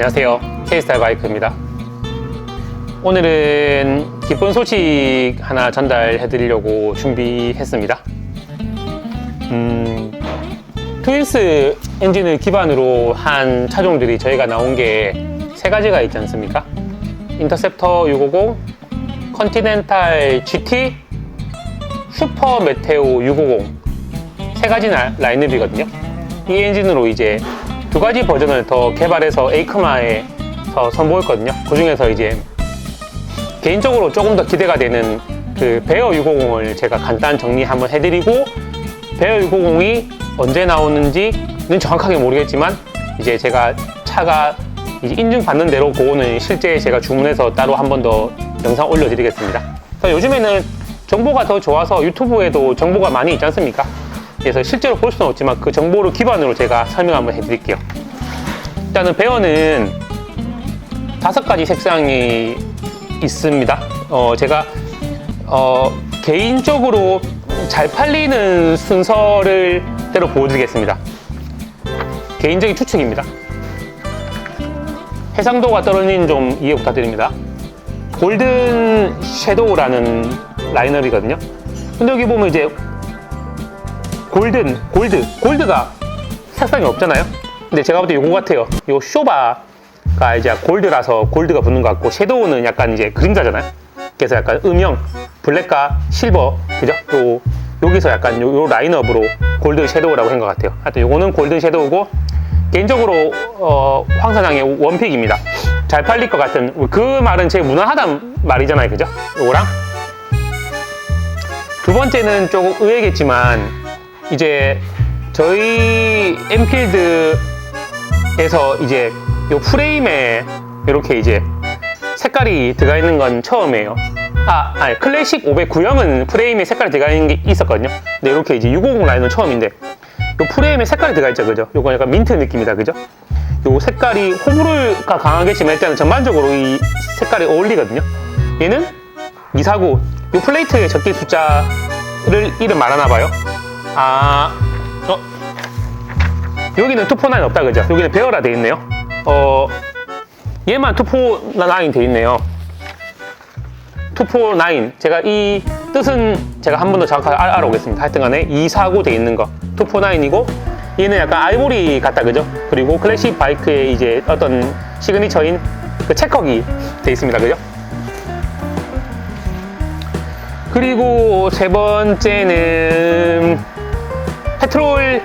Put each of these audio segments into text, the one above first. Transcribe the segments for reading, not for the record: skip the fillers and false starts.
안녕하세요, K스타일 바이크입니다. 오늘은 기쁜 소식 하나 전달해 드리려고 준비했습니다. 트윈스 엔진을 기반으로 한 차종들이 저희가 나온 게 세 가지가 있지 않습니까? 인터셉터 650, 컨티넨탈 GT, 슈퍼 메테오 650 세 가지 라인업이거든요. 이 엔진으로 이제 두 가지 버전을 더 개발해서 에이크마에 더 선보였거든요. 그 중에서 이제 개인적으로 조금 더 기대가 되는 그 베어 650을 제가 간단 정리 한번 해드리고, 베어 650이 언제 나오는지는 정확하게 모르겠지만 이제 제가 차가 이제 인증 받는 대로 그거는 실제 제가 주문해서 따로 한 번 더 영상 올려드리겠습니다. 요즘에는 정보가 더 좋아서 유튜브에도 정보가 많이 있지 않습니까? 그래서 실제로 볼 수는 없지만 그 정보를 기반으로 제가 설명 한번 해드릴게요. 일단은 베어는 5가지 색상이 있습니다. 제가 개인적으로 잘 팔리는 순서를 대로 보여드리겠습니다. 개인적인 추측입니다. 해상도가 떨어진 좀 이해 부탁드립니다. 골든 섀도우라는 라인업이거든요. 근데 여기 보면 이제 골드가 색상이 없잖아요. 근데 제가 볼 때 요거 같아요. 요 쇼바가 이제 골드라서 골드가 붙는 것 같고, 섀도우는 약간 이제 그림자잖아요. 그래서 약간 음영, 블랙과 실버, 그죠? 여기서 약간 요 라인업으로 골드 섀도우라고 한 것 같아요. 하여튼 요거는 골든 섀도우고, 개인적으로 황선양의 원픽입니다. 잘 팔릴 것 같은, 그 말은 제일 무난하단 말이잖아요, 그죠? 요거랑 두 번째는 조금 의외겠지만, 이제 저희 엔필드에서 이제 요 프레임에 이렇게 이제 색깔이 들어가 있는 건 처음이에요. 아니, 클래식 509형은 프레임에 색깔이 들어가 있는 게 있었거든요. 근데 이렇게 이제 650 라인은 처음인데, 요 프레임에 색깔이 들어가 있죠, 그죠? 요거 약간 민트 느낌이다, 그죠? 요 색깔이 호불호가 강하겠지만 일단은 전반적으로 이 색깔이 어울리거든요. 얘는 249, 요 플레이트에 적기 숫자를 이름 말하나 봐요. 여기는 249 없다, 그죠? 여기는 베어라 돼 있네요. 얘만 249 돼 있네요. 249. 제가 이 뜻은 제가 한 번 더 정확하게 알아보겠습니다. 하여튼 간에 249 돼 있는 거 249이고, 얘는 약간 아이보리 같다, 그죠? 그리고 클래식 바이크의 이제 어떤 시그니처인 그 체커기 돼 있습니다, 그죠? 그리고 세 번째는 페트롤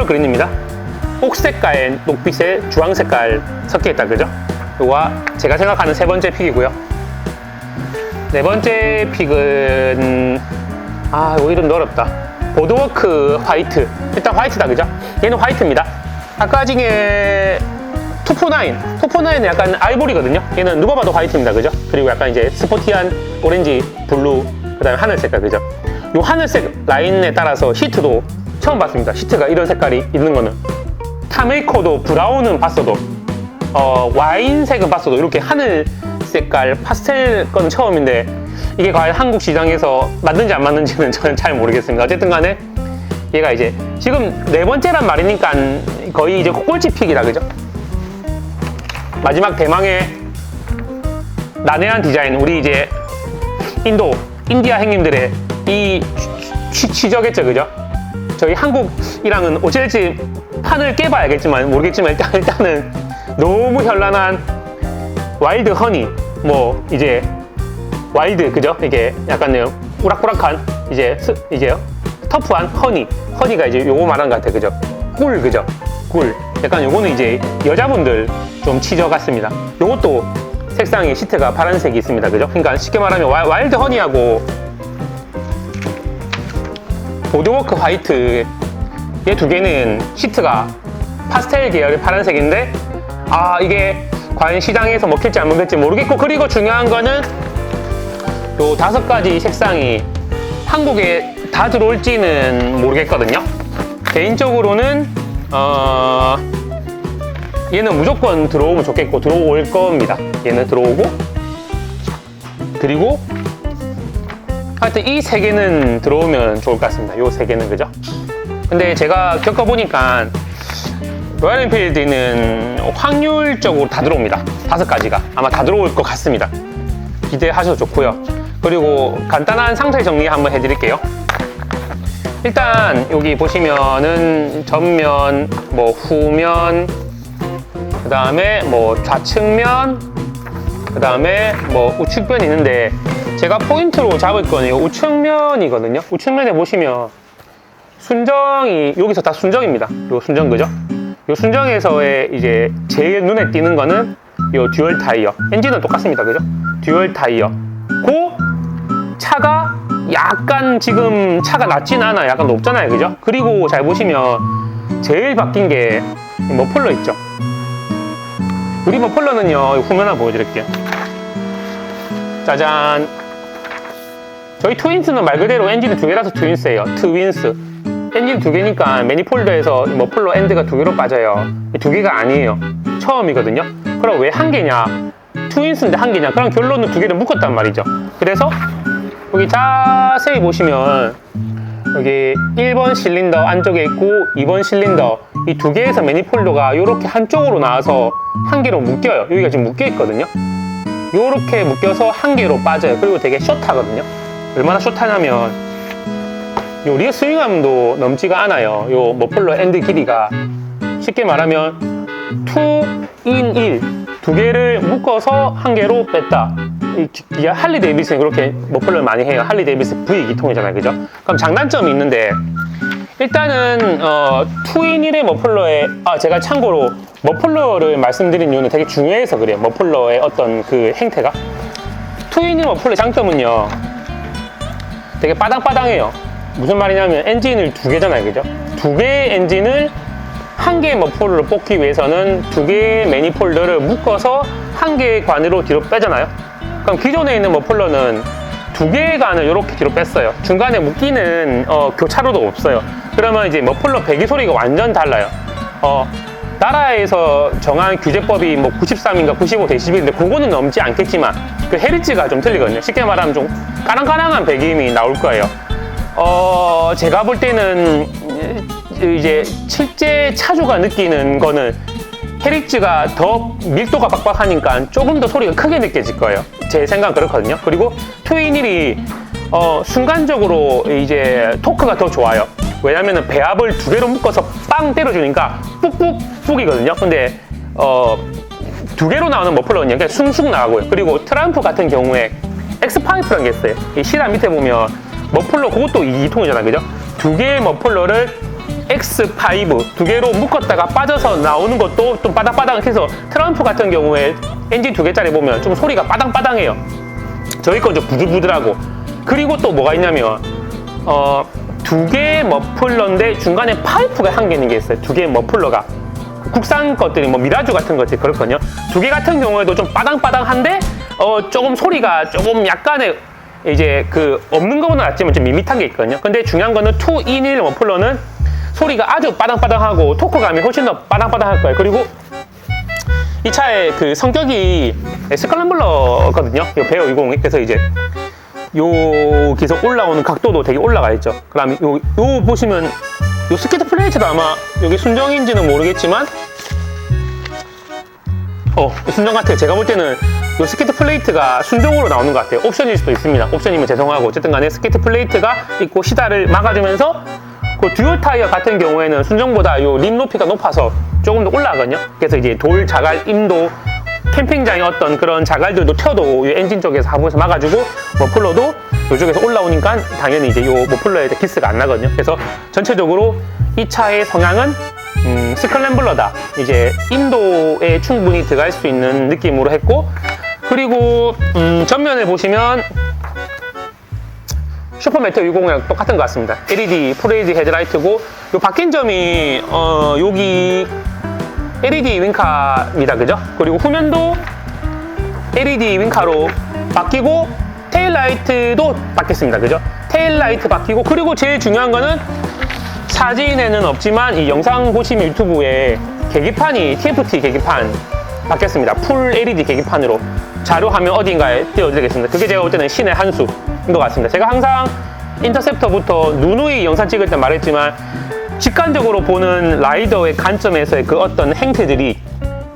그린입니다. 옥색깔, 녹빛에 주황 색깔 섞여 있다, 그죠? 요거가 제가 생각하는 세 번째 픽이고요. 네 번째 픽은 이거 이름 어렵다. 보드워크 화이트. 일단 화이트다, 그죠? 얘는 화이트입니다. 아까 중에 249는 약간 아이보리거든요. 얘는 누가 봐도 화이트입니다, 그죠? 그리고 약간 이제 스포티한 오렌지, 블루, 그 다음에 하늘 색깔, 그죠? 요 하늘색 라인에 따라서 시트도 처음 봤습니다. 시트가 이런 색깔이 있는 거는. 타메이커도 브라운은 봤어도, 와인색은 봤어도 이렇게 하늘 색깔 파스텔 건 처음인데, 이게 과연 한국 시장에서 맞는지 안 맞는지는 저는 잘 모르겠습니다. 어쨌든 간에 얘가 이제 지금 네 번째란 말이니까 거의 이제 꼴찌 픽이다, 그죠? 마지막 대망의 난해한 디자인, 우리 이제 인디아 형님들의 이 취저겠죠, 그죠? 저희 한국이랑은 어찌될지 판을 깨봐야겠지만 모르겠지만 일단은 너무 현란한 와일드 허니, 뭐 이제 와일드, 그죠? 이게 약간 우락부락한 이제 터프한 허니가 이제 요거 말하는 것 같아요, 그죠? 꿀, 그죠? 꿀. 약간 요거는 이제 여자분들 좀 치저 같습니다. 요것도 색상이 시트가 파란색이 있습니다, 그죠? 그러니까 쉽게 말하면 와일드 허니하고 보드워크 화이트, 얘 두 개는 시트가 파스텔 계열의 파란색인데, 이게 과연 시장에서 먹힐지 안 먹힐지 모르겠고, 그리고 중요한 거는 요 5가지 색상이 한국에 다 들어올지는 모르겠거든요. 개인적으로는 얘는 무조건 들어오면 좋겠고 들어올 겁니다. 얘는 들어오고, 그리고 하여튼 이 세 개는 들어오면 좋을 것 같습니다. 요 세 개는, 그죠? 근데 제가 겪어보니까 로얄 엔필드는 확률적으로 다 들어옵니다. 5가지가 아마 다 들어올 것 같습니다. 기대하셔도 좋고요. 그리고 간단한 상세 정리 한번 해드릴게요. 일단 여기 보시면은 전면, 뭐 후면, 그 다음에 뭐 좌측면, 그 다음에 뭐 우측면이 있는데 제가 포인트로 잡을 거는 이 우측면이거든요. 우측면에 보시면 순정이 여기서 다 순정입니다. 요 순정 그죠? 요 순정에서의 이제 제일 눈에 띄는 거는 요 듀얼 타이어. 엔진은 똑같습니다. 그죠? 듀얼 타이어. 그 차가 약간 지금 차가 낮진 않아요. 약간 높잖아요. 그죠? 그리고 잘 보시면 제일 바뀐 게 머플러 있죠? 우리 머플러는요, 후면 한번 보여드릴게요. 짜잔. 저희 트윈스는 말 그대로 엔진이 2개라서 트윈스예요. 트윈스. 엔진 2개니까 매니폴더에서 머플러 엔드가 2개로 빠져요. 2개가 아니에요. 처음이거든요. 그럼 왜 1개냐? 트윈스인데 1개냐? 그럼 결론은 2개를 묶었단 말이죠. 그래서 여기 자세히 보시면 여기 1번 실린더 안쪽에 있고 2번 실린더 이 2개에서 매니폴더가 이렇게 한쪽으로 나와서 1개로 묶여요. 여기가 지금 묶여 있거든요. 이렇게 묶여서 1개로 빠져요. 그리고 되게 숏하거든요. 얼마나 숏하냐면 요 리어 스윙감도 넘지가 않아요. 요 머플러 엔드 길이가 쉽게 말하면 2 in 1 2개를 묶어서 1개로 뺐다. 이 할리 데이비스는 그렇게 머플러를 많이 해요. 할리 데이비스 V2통이잖아요. 그죠? 그럼 장단점이 있는데 일단은 2 in 1의 머플러에 제가 참고로 머플러를 말씀드린 이유는 되게 중요해서 그래요. 머플러의 어떤 그 행태가 2 in 1 머플러의 장점은요 되게 빠당빠당해요. 무슨 말이냐면 엔진을 2개잖아요. 그죠? 2개의 엔진을 1개의 머플러를 뽑기 위해서는 2개의 매니폴더를 묶어서 1개의 관으로 뒤로 빼잖아요. 그럼 기존에 있는 머플러는 2개의 관을 이렇게 뒤로 뺐어요. 중간에 묶이는 교차로도 없어요. 그러면 이제 머플러 배기 소리가 완전 달라요. 나라에서 정한 규제법이 뭐 93인가 95 데시벨인데 그거는 넘지 않겠지만 그 헤르츠가 좀 틀리거든요. 쉽게 말하면 좀 까랑까랑한 배기음이 나올 거예요. 제가 볼 때는 이제 실제 차주가 느끼는 거는 헤르츠가 더 밀도가 빡빡하니까 조금 더 소리가 크게 느껴질 거예요. 제 생각은 그렇거든요. 그리고 2 in 1이 순간적으로 이제 토크가 더 좋아요. 왜냐면은 배합을 2개로 묶어서 빵 때려주니까 뿍뿍 이거든요. 근데 2개로 나오는 머플러는 그냥 숭숭 나가고요. 그리고 트럼프 같은 경우에 X5라는 게 있어요. 이 시단 밑에 보면 머플러 그것도 2통이잖아요. 그죠? 2개의 머플러를 X5 2개로 묶었다가 빠져서 나오는 것도 좀 빠당빠당해서 트럼프 같은 경우에 엔진 2개짜리 보면 좀 소리가 빠당빠당해요. 저희 건 좀 부들부들하고. 그리고 또 뭐가 있냐면 2개의 머플러인데 중간에 파이프가 1개 있는 게 있어요. 2개의 머플러가 국산 것들이 뭐 미라주 같은 것들이 그렇거든요. 2개 같은 경우에도 좀 빠당빠당한데 조금 소리가 조금 약간의 이제 그 없는 것보다 낫지만 좀 밋밋한 게 있거든요. 근데 중요한 거는 2 in 1 머플러는 소리가 아주 빠당빠당하고 토크감이 훨씬 더 빠당빠당할 거예요. 그리고 이 차의 그 성격이 스컬럼블러거든요. 이 베어 20. 그래서 이제 여기서 올라오는 각도도 되게 올라가 있죠. 그다음에 요 보시면 요 스케이트 플레이트도 아마 여기 순정인지는 모르겠지만 순정 같아요. 제가 볼 때는 요 스케이트 플레이트가 순정으로 나오는 것 같아요. 옵션일 수도 있습니다. 옵션이면 죄송하고 어쨌든 간에 스케이트 플레이트가 있고 시다를 막아주면서 그 듀얼 타이어 같은 경우에는 순정보다 요 림 높이가 높아서 조금 더 올라가거든요. 그래서 이제 돌, 자갈, 임도, 캠핑장의 어떤 그런 자갈들도 튀어도 이 엔진 쪽에서 하부에서 막아주고 머플러도 이쪽에서 올라오니까 당연히 이제 요 머플러에 기스가 안 나거든요. 그래서 전체적으로 이 차의 성향은 스컬램블러다. 이제 임도에 충분히 들어갈 수 있는 느낌으로 했고, 그리고 전면을 보시면 슈퍼메테오 650이랑 똑같은 것 같습니다. LED 풀레이드 헤드라이트고, 요 바뀐 점이 여기 LED 윙카입니다. 그죠? 그리고 후면도 LED 윙카로 바뀌고 테일라이트도 바뀌었습니다. 그죠? 테일라이트 바뀌고, 그리고 제일 중요한 거는 사진에는 없지만 이 영상 보시면 유튜브에 계기판이 TFT 계기판 바뀌었습니다. 풀 LED 계기판으로 자료화면 어딘가에 띄워드리겠습니다. 그게 제가 볼 때는 신의 한 수인 것 같습니다. 제가 항상 인터셉터부터 누누이 영상 찍을 때 말했지만 직관적으로 보는 라이더의 관점에서의 그 어떤 행태들이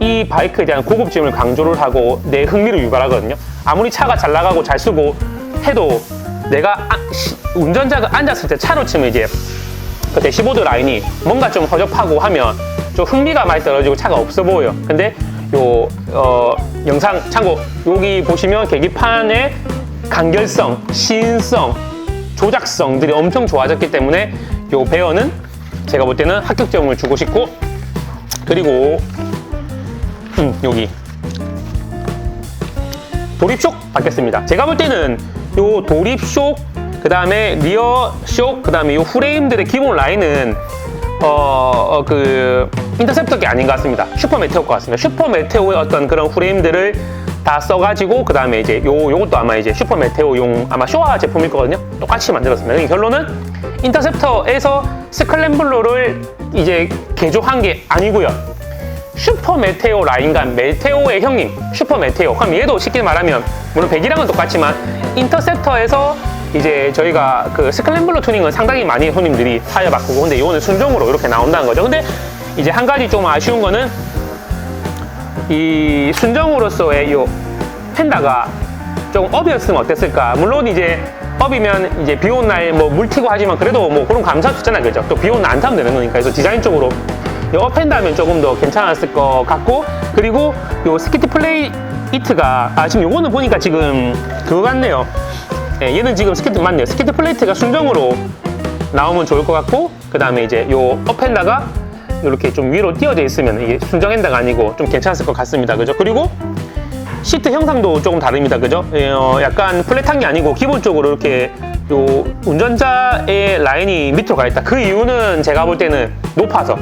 이 바이크에 대한 고급짐을 강조를 하고 내 흥미를 유발하거든요. 아무리 차가 잘 나가고 잘 쓰고 해도 내가 운전자가 앉았을 때 차로 치면 이제 그 대시보드 라인이 뭔가 좀 허접하고 하면 좀 흥미가 많이 떨어지고 차가 없어 보여요. 근데 요 영상 참고 여기 보시면 계기판의 간결성, 시인성, 조작성들이 엄청 좋아졌기 때문에 요 베어는 제가 볼 때는 합격점을 주고 싶고, 그리고 여기 도립쇼 바뀌었습니다. 제가 볼 때는 요 도립쇼, 그 다음에 리어쇼, 그 다음에 요 프레임들의 기본 라인은 그 인터셉터가 아닌 것 같습니다. 슈퍼 메테오 것 같습니다. 슈퍼 메테오의 어떤 그런 프레임들을 다 써가지고, 그 다음에 이제 요것도 아마 이제 슈퍼 메테오용 아마 쇼화 제품일 거거든요. 똑같이 만들었습니다. 결론은 인터셉터에서 스크램블러를 이제 개조한 게 아니고요. 슈퍼 메테오 라인과 메테오의 형님, 슈퍼 메테오. 그럼 얘도 쉽게 말하면, 물론 배기량은 똑같지만, 인터셉터에서 이제 저희가 그 스크램블러 투닝은 상당히 많이 손님들이 타이어 바꾸고, 근데 이거는 순정으로 이렇게 나온다는 거죠. 근데 이제 한 가지 좀 아쉬운 거는, 이 순정으로서의 이 펜다가 좀 업이었으면 어땠을까. 물론 이제 업이면 이제 비 오는 날 뭐 물 튀고 하지만 그래도 뭐 그런 감사할 수 있잖아요. 그죠? 또 비 오는 날 안 타면 되는 거니까. 그래서 디자인적으로 요 펜다 하면 조금 더 괜찮았을 것 같고, 그리고 요 스키트 플레이트가 지금 요거는 보니까 지금 그거 같네요. 예, 얘는 지금 스키트 맞네요. 스키트 플레이트가 순정으로 나오면 좋을 것 같고, 그 다음에 이제 요 업핸다가 이렇게 좀 위로 띄어져 있으면 이게 순정 핸다가 아니고 좀 괜찮았을 것 같습니다. 그죠? 그리고 시트 형상도 조금 다릅니다. 그죠? 약간 플랫한 게 아니고 기본적으로 이렇게 요 운전자의 라인이 밑으로 가 있다. 그 이유는 제가 볼 때는 높아서,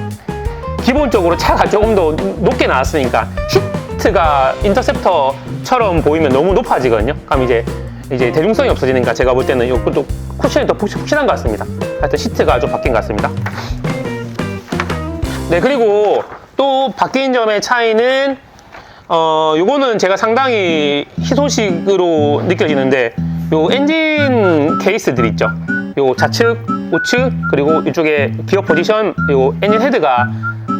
기본적으로 차가 조금 더 높게 나왔으니까 시트가 인터셉터처럼 보이면 너무 높아지거든요. 그럼 이제 대중성이 없어지니까 제가 볼 때는 이것도 쿠션이 더 푹신한 것 같습니다. 하여튼 시트가 좀 바뀐 것 같습니다. 네, 그리고 또 바뀐 점의 차이는 요거는 제가 상당히 희소식으로 느껴지는데, 요 엔진 케이스들 있죠. 요 좌측, 우측, 그리고 이쪽에 기어 포지션, 요 엔진 헤드가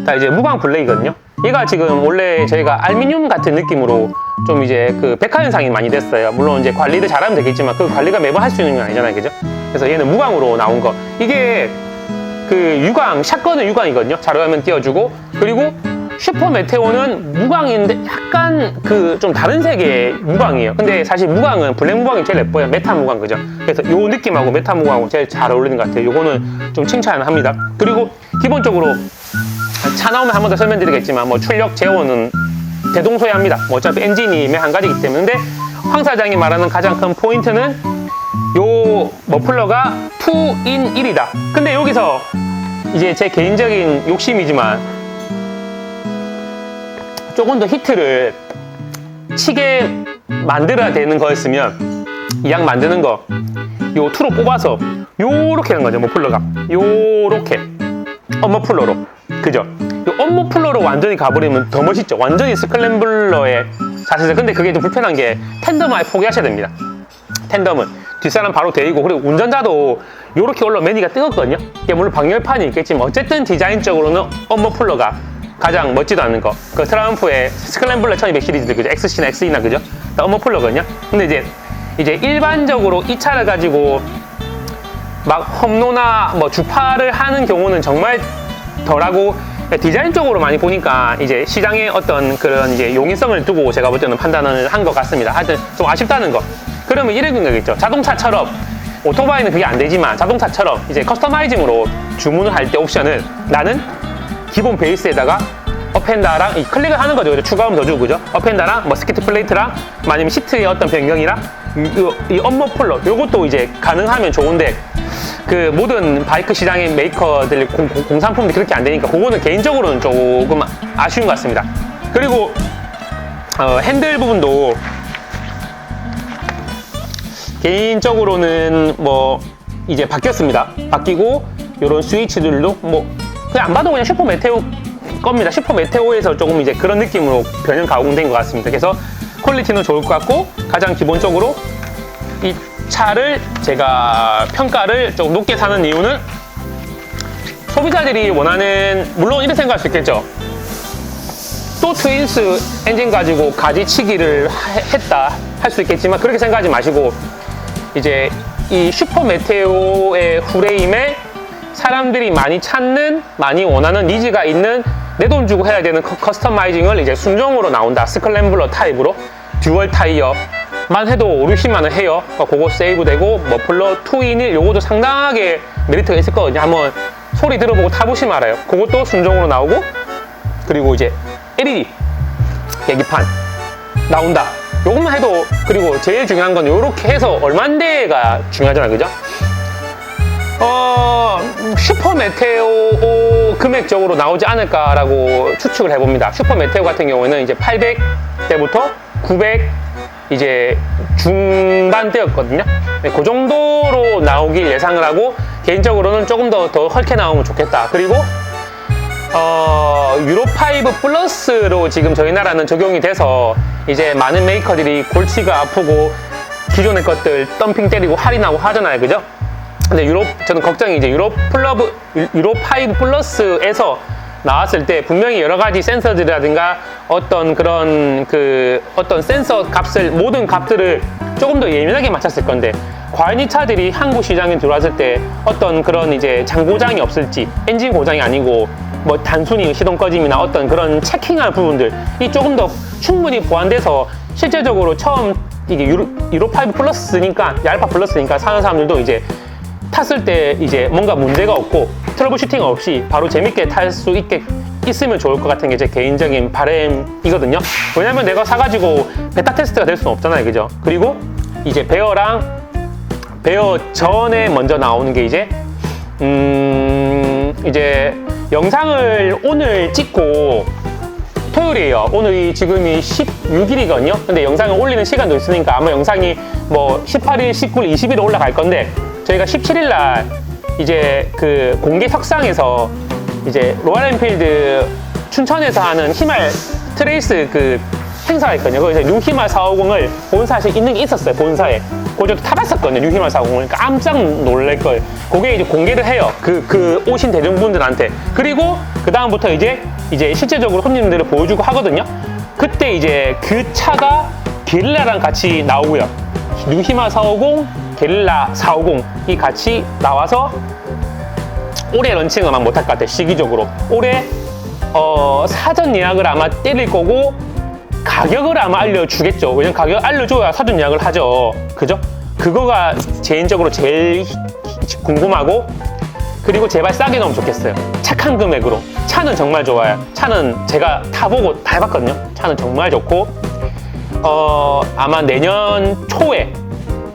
다 이제 무광 블랙이거든요. 얘가 지금 원래 저희가 알루미늄 같은 느낌으로 좀 이제 그 백화 현상이 많이 됐어요. 물론 이제 관리를 잘하면 되겠지만 그 관리가 매번 할 수 있는 건 아니잖아요. 그죠? 그래서 얘는 무광으로 나온 거. 이게 그 유광, 샷건은 유광이거든요. 자료화면 띄워주고, 그리고 슈퍼 메테오는 무광인데 약간 그 좀 다른 색의 무광이에요. 근데 사실 무광은 블랙 무광이 제일 예뻐요. 메타 무광, 그죠? 그래서 요 느낌하고 메타 무광하고 제일 잘 어울리는 것 같아요. 요거는 좀 칭찬합니다. 그리고 기본적으로 차 나오면 한 번 더 설명드리겠지만, 뭐 출력 제어는 대동소이합니다. 뭐 어차피 엔진이 매 한 가지이기 때문에. 근데 황 사장이 말하는 가장 큰 포인트는 요 머플러가 2in 1이다. 근데 여기서 이제 제 개인적인 욕심이지만 조금 더 히트를 치게 만들어야 되는 거였으면 이 양 만드는 거 요 2로 뽑아서 요렇게 하는 거죠. 머플러가 요렇게 언머플러로, 그죠? 요 언머플러로 완전히 가버리면 더 멋있죠. 완전히 스크램블러의 자세죠. 근데 그게 좀 불편한 게 텐덤은 아예 포기하셔야 됩니다. 텐덤은 뒷사람 바로 대이고, 그리고 운전자도 요렇게 올라 매니가 뜨겁거든요. 이게 물론 방열판이 있겠지만 어쨌든 디자인적으로는 언머플러가 가장 멋지도 않은 거. 그 트라이언프의 스크램블러 1200 시리즈들, 그죠? XC나 XE나, 그죠? 다 언머플러거든요. 근데 이제 일반적으로 이 차를 가지고 막 험로나 뭐 주파를 하는 경우는 정말 덜하고, 디자인적으로 많이 보니까 이제 시장의 어떤 그런 이제 용이성을 두고 제가 볼 때는 판단을 한 것 같습니다. 하여튼 좀 아쉽다는 거. 그러면 이런 거겠죠. 자동차처럼, 오토바이는 그게 안 되지만 자동차처럼 이제 커스터마이징으로 주문을 할 때 옵션을 나는 기본 베이스에다가 업핸다랑 이 클릭을 하는 거죠. 그죠? 추가음 더 주고, 그죠? 업핸다랑 뭐 스키트 플레이트랑 아니면 시트의 어떤 변경이랑 이 언머플러 요것도 이제 가능하면 좋은데, 그 모든 바이크 시장의 메이커들 공산품들이 그렇게 안 되니까 그거는 개인적으로는 조금 아쉬운 것 같습니다. 그리고 핸들 부분도 개인적으로는 뭐 이제 바뀌었습니다. 바뀌고 요런 스위치들도 뭐 그냥 안 봐도 그냥 슈퍼 메테오 겁니다. 슈퍼 메테오에서 조금 이제 그런 느낌으로 변형 가공된 것 같습니다. 그래서 퀄리티는 좋을 것 같고, 가장 기본적으로 이 차를 제가 평가를 조금 높게 사는 이유는 소비자들이 원하는, 물론 이렇게 생각할 수 있겠죠. 또 트윈스 엔진 가지고 가지치기를 했다 할 수 있겠지만, 그렇게 생각하지 마시고 이제 이 슈퍼 메테오의 프레임에 사람들이 많이 찾는, 많이 원하는 니즈가 있는, 내 돈 주고 해야 되는 커스터마이징을 이제 순정으로 나온다. 스클램블러 타입으로 듀얼 타이어만 해도 5, 60만 원 해요. 그거 세이브 되고, 머플러 2인일 요것도 상당하게 메리트가 있을 거거든요. 한번 소리 들어보고 타보시면 알아요. 그것도 순정으로 나오고, 그리고 이제 LED 계기판 나온다. 요것만 해도, 그리고 제일 중요한 건 요렇게 해서 얼만데가 중요하잖아요. 그죠? 슈퍼 메테오 금액적으로 나오지 않을까라고 추측을 해봅니다. 슈퍼 메테오 같은 경우에는 이제 800대부터 900 이제 중반대였거든요. 네, 그 정도로 나오길 예상을 하고, 개인적으로는 조금 더 헐게 나오면 좋겠다. 그리고 유로5 플러스로 지금 저희 나라는 적용이 돼서 이제 많은 메이커들이 골치가 아프고 기존의 것들 덤핑 때리고 할인하고 하잖아요. 그죠? 근데 저는 걱정이 이제 유로5 플러스에서 나왔을 때 분명히 여러 가지 센서들이라든가 어떤 그런 어떤 센서 값을, 모든 값들을 조금 더 예민하게 맞췄을 건데, 과연 이 차들이 한국 시장에 들어왔을 때 어떤 그런 이제 장고장이 없을지, 엔진 고장이 아니고 뭐 단순히 시동 꺼짐이나 어떤 그런 체킹할 부분들이 조금 더 충분히 보완돼서 실제적으로 처음 이게 유로5 플러스니까, 알파 플러스니까 사는 사람들도 이제 탔을 때 이제 뭔가 문제가 없고 트러블 슈팅 없이 바로 재밌게 탈 수 있으면 좋을 것 같은 게 제 개인적인 바람이거든요. 왜냐면 내가 사가지고 베타 테스트가 될 수는 없잖아요. 그죠? 그리고 이제 베어 전에 먼저 나오는 게 이제 영상을 오늘 찍고 토요일이에요. 오늘이 지금이 16일이거든요. 근데 영상을 올리는 시간도 있으니까 아마 영상이 뭐 18일, 19일, 20일에 올라갈 건데, 저희가 17일 날 이제 그 공개 석상에서 이제 로얄 엔필드 춘천에서 하는 히말 트레이스 그 행사가 있거든요. 거기서 뉴 히말 450을 본사에 있는 게 있었어요. 본사에. 그거 타봤었거든요. 뉴 히말 450을. 깜짝 놀랄 거예요. 그게 이제 공개를 해요. 그 오신 대중분들한테. 그리고 그 다음부터 이제 실제적으로 손님들을 보여주고 하거든요. 그때 이제 그 차가 게릴라랑 같이 나오고요. 뉴 히말 450, 게릴라 450이 같이 나와서 올해 런칭은 아마 못할 것 같아요. 시기적으로. 올해 사전 예약을 아마 때릴 거고, 가격을 아마 알려주겠죠. 왜냐면 가격 알려줘야 사전 예약을 하죠. 그죠? 그거가 개인적으로 제일 궁금하고, 그리고 제발 싸게 넣으면 좋겠어요. 착한 금액으로. 차는 정말 좋아요. 차는 제가 타보고 다 해봤거든요. 차는 정말 좋고, 아마 내년 초에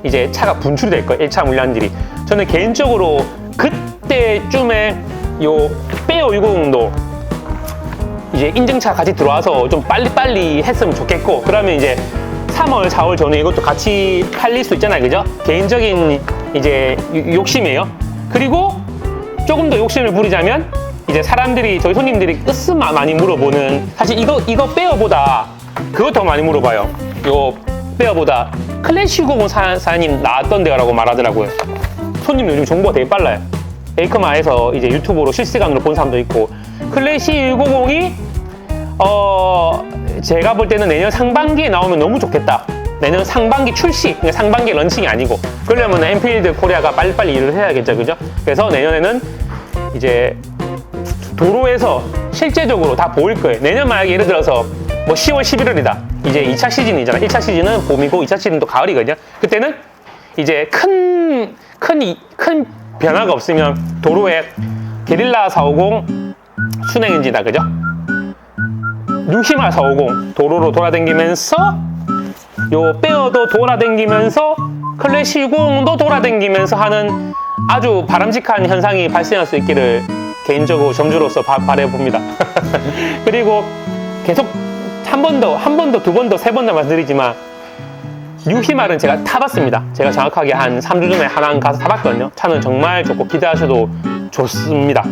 이제 차가 분출이 될 거예요. 1차 물량들이. 저는 개인적으로 그때쯤에 요 빼어 650도 이제 인증차 같이 들어와서 좀 빨리빨리 했으면 좋겠고, 그러면 이제 3월, 4월 전에 이것도 같이 팔릴 수 있잖아요. 그죠? 개인적인 이제 욕심이에요. 그리고 조금 더 욕심을 부리자면, 이제 사람들이, 저희 손님들이 많이 물어보는, 사실 이거 빼어보다 그거 더 많이 물어봐요. 요 빼어보다 클래식 650 사장님 나왔던데요라고 말하더라고요. 손님 요즘 정보가 되게 빨라요. 에이크마에서 이제 유튜브로 실시간으로 본 사람도 있고, 클래식 650이 제가 볼 때는 내년 상반기에 나오면 너무 좋겠다. 내년 상반기 출시, 그러니까 상반기 런칭이 아니고, 그러려면 엔필드 코리아가 빨리빨리 일을 해야겠죠. 그죠? 그래서 내년에는 이제 도로에서 실제적으로 다 보일 거예요. 내년 만약에 예를 들어서 뭐 10월, 11월이다. 이제 2차 시즌이잖아. 1차 시즌은 봄이고 2차 시즌은 또 가을이거든요. 그때는 이제 큰 변화가 없으면 도로에 게릴라 450 순행 엔진이다. 그죠? 뉴히마 450 도로로 돌아다니면서, 요 빼어도 돌아다니면서, 클래식 650도 돌아다니면서 하는 아주 바람직한 현상이 발생할 수 있기를 개인적으로 점주로서 바라봅니다. 그리고 계속 한 번 더, 두 번 더, 세 번 더 말씀드리지만, 뉴히말은 제가 타봤습니다. 제가 정확하게 한 3주 전에 하남 가서 타봤거든요. 차는 정말 좋고 기대하셔도 좋습니다.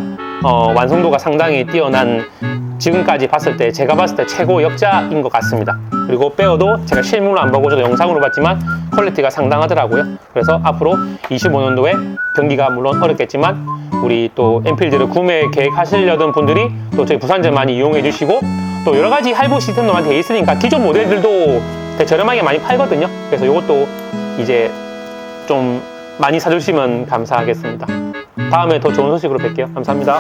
완성도가 상당히 뛰어난 지금까지 봤을 때 제가 봤을 때 최고 역자인 것 같습니다. 그리고 베어도 제가 실물로 안 보고 저도 영상으로 봤지만 퀄리티가 상당하더라고요. 그래서 앞으로 25년도에 경기가 물론 어렵겠지만 우리 또 엔필드를 구매 계획하시려던 분들이 또 저희 부산점 많이 이용해 주시고 또 여러 가지 할부 시스템도 많이 돼 있으니까 기존 모델들도 되게 저렴하게 많이 팔거든요. 그래서 이것도 이제 좀 많이 사주시면 감사하겠습니다. 다음에 더 좋은 소식으로 뵐게요. 감사합니다.